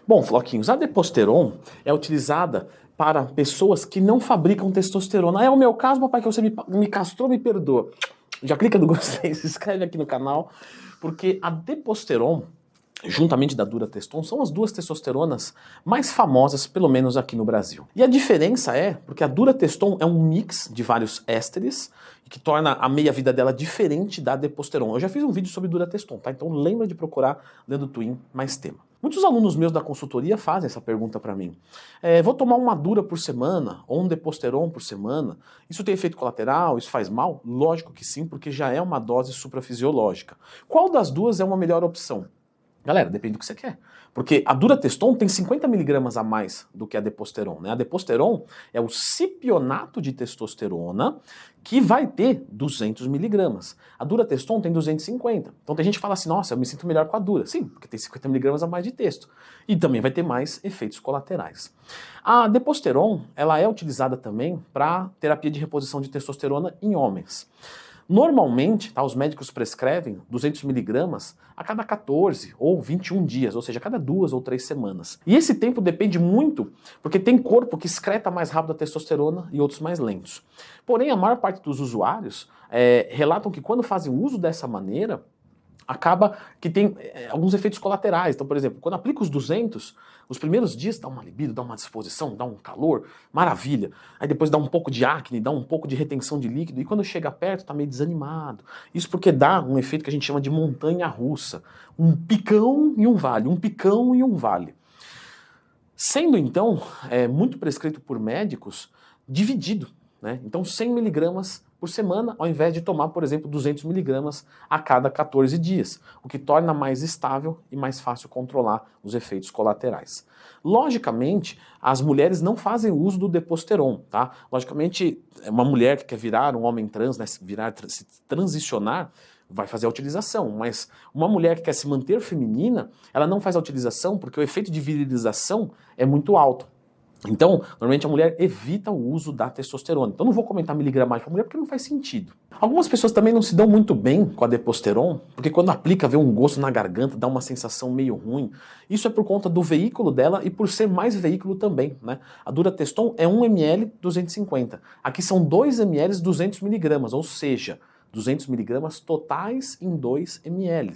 Bom, Floquinhos, a Deposteron é utilizada para pessoas que não fabricam testosterona. É o meu caso, papai, que você me castrou, me perdoa. Já clica no gostei, se inscreve aqui no canal, porque a Deposteron, juntamente da Durateston, são as duas testosteronas mais famosas, pelo menos aqui no Brasil. E a diferença é porque a Durateston é um mix de vários ésteres, que torna a meia-vida dela diferente da Deposteron. Eu já fiz um vídeo sobre Durateston, tá? Então lembra de procurar dentro do Twin mais tema. Muitos alunos meus da consultoria fazem essa pergunta para mim. Vou tomar uma Dura por semana ou um Deposteron por semana? Isso tem efeito colateral? Isso faz mal? Lógico que sim, porque já é uma dose suprafisiológica. Qual das duas é uma melhor opção? Galera, depende do que você quer. Porque a Durateston tem 50 miligramas a mais do que a Deposteron, né? A Deposteron é o cipionato de testosterona que vai ter 200 miligramas. A Durateston tem 250. Então tem gente que fala assim, nossa, eu me sinto melhor com a Dura. Sim, porque tem 50 miligramas a mais de testo. E também vai ter mais efeitos colaterais. A Deposteron, ela é utilizada também para terapia de reposição de testosterona em homens. Normalmente, tá, os médicos prescrevem 200 miligramas a cada 14 ou 21 dias, ou seja, a cada 2 ou 3 semanas. E esse tempo depende muito, porque tem corpo que excreta mais rápido a testosterona e outros mais lentos. Porém, a maior parte dos usuários relatam que quando fazem uso dessa maneira, acaba que tem alguns efeitos colaterais. Então, por exemplo, quando aplica os 200, os primeiros dias dá uma libido, dá uma disposição, dá um calor, maravilha. Aí depois dá um pouco de acne, dá um pouco de retenção de líquido, e quando chega perto tá meio desanimado. Isso porque dá um efeito que a gente chama de montanha-russa. Um picão e um vale, um picão e um vale. Sendo então muito prescrito por médicos, dividido. Né? Então 100 miligramas por semana, ao invés de tomar, por exemplo, 200 miligramas a cada 14 dias, o que torna mais estável e mais fácil controlar os efeitos colaterais. Logicamente, as mulheres não fazem uso do Deposteron, tá? Logicamente, uma mulher que quer virar um homem trans, né, se transicionar, vai fazer a utilização, mas uma mulher que quer se manter feminina, ela não faz a utilização porque o efeito de virilização é muito alto. Então, normalmente a mulher evita o uso da testosterona. Então não vou comentar miligramagem para mulher porque não faz sentido. Algumas pessoas também não se dão muito bem com a Deposteron, porque quando aplica vê um gosto na garganta, dá uma sensação meio ruim. Isso é por conta do veículo dela e por ser mais veículo também, né? A Durateston é 1 ml 250. Aqui são 2 ml 200 miligramas, ou seja, 200 miligramas totais em 2 ml.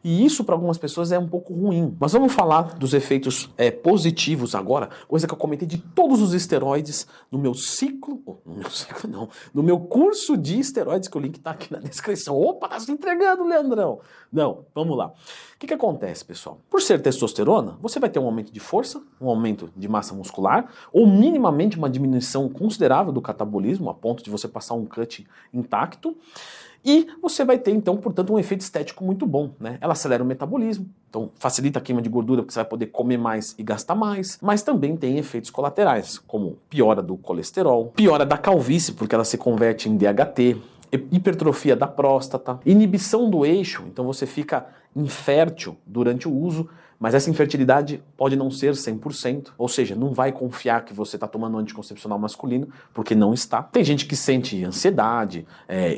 E isso para algumas pessoas é um pouco ruim. Mas vamos falar dos efeitos positivos agora, coisa que eu comentei de todos os esteroides no meu ciclo, no meu curso de esteroides, que o link está aqui na descrição. Opa, tá se entregando, Leandrão! Não, vamos lá. O que acontece, pessoal? Por ser testosterona, você vai ter um aumento de força, um aumento de massa muscular, ou minimamente uma diminuição considerável do catabolismo, a ponto de você passar um cut intacto. E você vai ter, então, portanto, um efeito estético muito bom, né? Ela acelera o metabolismo, então facilita a queima de gordura, porque você vai poder comer mais e gastar mais, mas também tem efeitos colaterais, como piora do colesterol, piora da calvície, porque ela se converte em DHT, hipertrofia da próstata, inibição do eixo, então você fica infértil durante o uso, mas essa infertilidade pode não ser 100%, ou seja, não vai confiar que você está tomando um anticoncepcional masculino, porque não está. Tem gente que sente ansiedade,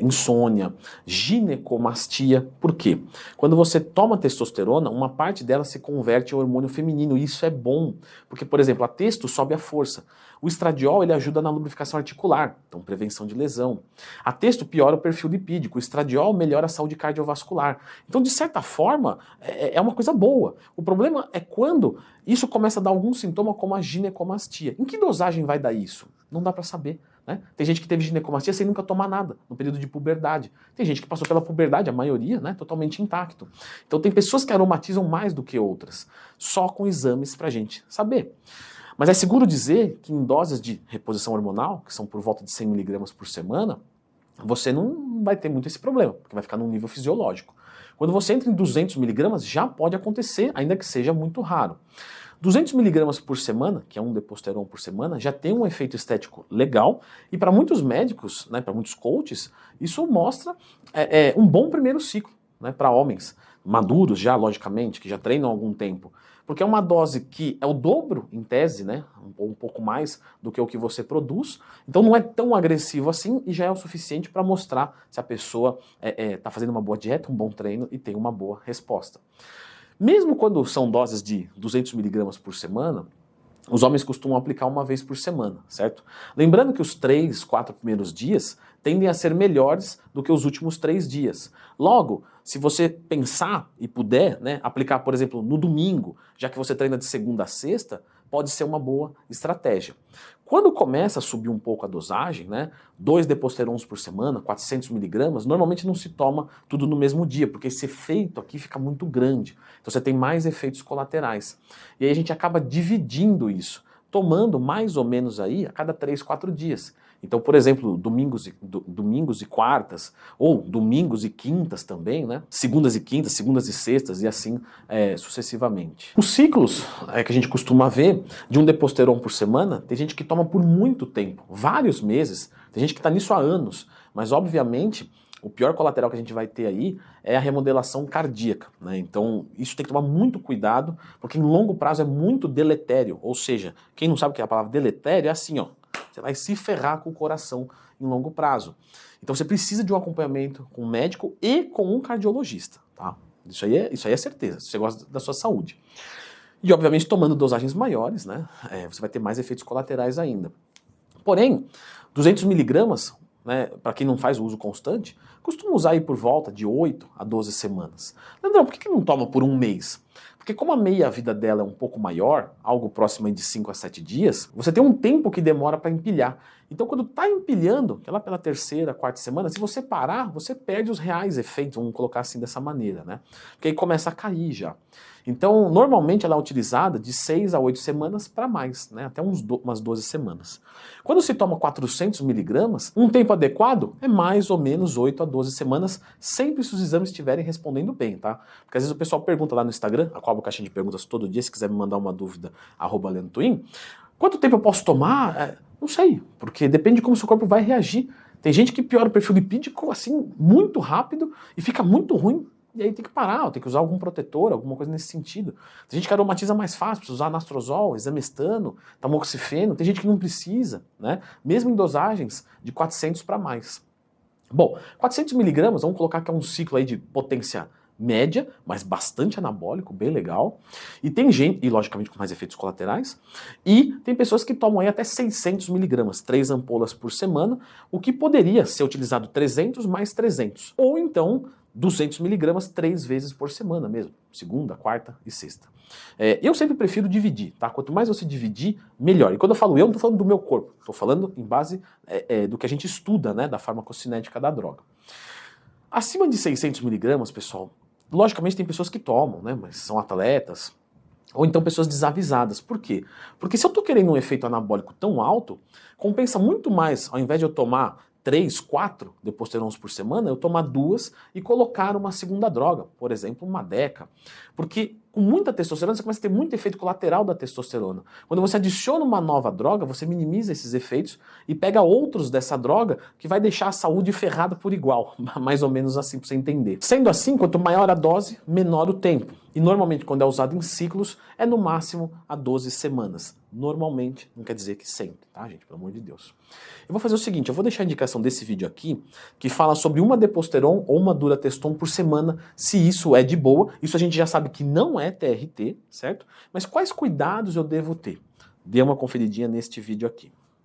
insônia, ginecomastia. Por quê? Quando você toma testosterona, uma parte dela se converte em hormônio feminino, e isso é bom, porque, por exemplo, a testo sobe a força. O estradiol ele ajuda na lubrificação articular, então prevenção de lesão. A testo piora o perfil lipídico, o estradiol melhora a saúde cardiovascular. Então, de certa forma, é uma coisa boa. O problema é quando isso começa a dar algum sintoma como a ginecomastia. Em que dosagem vai dar isso? Não dá para saber. Né? Tem gente que teve ginecomastia sem nunca tomar nada, no período de puberdade. Tem gente que passou pela puberdade, a maioria, né, totalmente intacto. Então tem pessoas que aromatizam mais do que outras, só com exames pra gente saber. Mas é seguro dizer que em doses de reposição hormonal, que são por volta de 100 miligramas por semana, você não vai ter muito esse problema, porque vai ficar num nível fisiológico. Quando você entra em 200 miligramas, já pode acontecer, ainda que seja muito raro. 200 miligramas por semana, que é um Deposteron por semana, já tem um efeito estético legal, e para muitos médicos, né, para muitos coaches, isso mostra um bom primeiro ciclo, né, para homens maduros já, logicamente, que já treinam há algum tempo. Porque é uma dose que é o dobro, em tese, né, um pouco mais do que o que você produz, então não é tão agressivo assim e já é o suficiente para mostrar se a pessoa está fazendo uma boa dieta, um bom treino e tem uma boa resposta. Mesmo quando são doses de 200 miligramas por semana, os homens costumam aplicar uma vez por semana, certo? Lembrando que os 3, 4 primeiros dias tendem a ser melhores do que os últimos 3 dias. Logo, se você pensar e puder, né, aplicar, por exemplo, no domingo, já que você treina de segunda a sexta, pode ser uma boa estratégia. Quando começa a subir um pouco a dosagem, né, 2 deposterons por semana, 400 miligramas, normalmente não se toma tudo no mesmo dia, porque esse efeito aqui fica muito grande. Então você tem mais efeitos colaterais. E aí a gente acaba dividindo isso, tomando mais ou menos aí a cada 3, 4 dias. Então, por exemplo, domingos e quartas, ou domingos e quintas também, né? Segundas e quintas, segundas e sextas, e assim sucessivamente. Os ciclos que a gente costuma ver de um deposteron por semana, tem gente que toma por muito tempo, vários meses, tem gente que está nisso há anos, mas obviamente o pior colateral que a gente vai ter aí é a remodelação cardíaca, né? Então isso tem que tomar muito cuidado, porque em longo prazo é muito deletério, ou seja, quem não sabe o que é a palavra deletério é assim, ó, você vai se ferrar com o coração em longo prazo. Então você precisa de um acompanhamento com um médico e com um cardiologista, tá? Isso aí é certeza, se você gosta da sua saúde. E obviamente tomando dosagens maiores, né, você vai ter mais efeitos colaterais ainda. Porém, 200 miligramas, né, para quem não faz o uso constante, costuma usar aí por volta de 8 a 12 semanas. Leandrão, por que não toma por um mês? Porque como a meia-vida dela é um pouco maior, algo próximo de 5 a 7 dias, você tem um tempo que demora para empilhar. Então quando está empilhando, lá pela terceira, quarta semana, se você parar, você perde os reais efeitos, vamos colocar assim dessa maneira, né? Porque aí começa a cair já. Então, normalmente ela é utilizada de 6 a 8 semanas para mais, né? Até umas 12 semanas. Quando se toma 400 miligramas, um tempo adequado é mais ou menos 8 a 12 semanas, sempre se os exames estiverem respondendo bem, tá? Porque às vezes o pessoal pergunta lá no Instagram, a qual caixinha de perguntas todo dia, se quiser me mandar uma dúvida, @LeandroTwin, quanto tempo eu posso tomar? Não sei, porque depende de como o seu corpo vai reagir. Tem gente que piora o perfil lipídico assim, muito rápido e fica muito ruim. E aí tem que parar, tem que usar algum protetor, alguma coisa nesse sentido. Tem gente que aromatiza mais fácil, precisa usar anastrozol, examestano, tamoxifeno, tem gente que não precisa, né? Mesmo em dosagens de 400 para mais. Bom, 400 miligramas, vamos colocar que é um ciclo aí de potência média, mas bastante anabólico, bem legal. E tem gente, e logicamente com mais efeitos colaterais, e tem pessoas que tomam aí até 600 miligramas, 3 ampolas por semana, o que poderia ser utilizado 300 mais 300, ou então 200 miligramas 3 vezes por semana mesmo, segunda, quarta e sexta. Eu sempre prefiro dividir, tá? Quanto mais você dividir, melhor. E quando eu falo eu, não estou falando do meu corpo, estou falando em base do que a gente estuda, né, da farmacocinética da droga. Acima de 600 miligramas, pessoal, logicamente tem pessoas que tomam, né, mas são atletas, ou então pessoas desavisadas. Por quê? Porque se eu estou querendo um efeito anabólico tão alto, compensa muito mais, ao invés de eu tomar 3, 4 deposterons por semana, eu tomar 2 e colocar uma segunda droga, por exemplo, uma DECA. Porque com muita testosterona você começa a ter muito efeito colateral da testosterona. Quando você adiciona uma nova droga, você minimiza esses efeitos e pega outros dessa droga que vai deixar a saúde ferrada por igual, mais ou menos assim para você entender. Sendo assim, quanto maior a dose, menor o tempo. E normalmente quando é usado em ciclos, é no máximo a 12 semanas. Normalmente, não quer dizer que sempre, tá, gente? Pelo amor de Deus. Eu vou fazer o seguinte, eu vou deixar a indicação desse vídeo aqui, que fala sobre uma Deposteron ou uma Durateston por semana, se isso é de boa. Isso a gente já sabe que não é TRT, certo? Mas quais cuidados eu devo ter? Dê uma conferidinha neste vídeo aqui.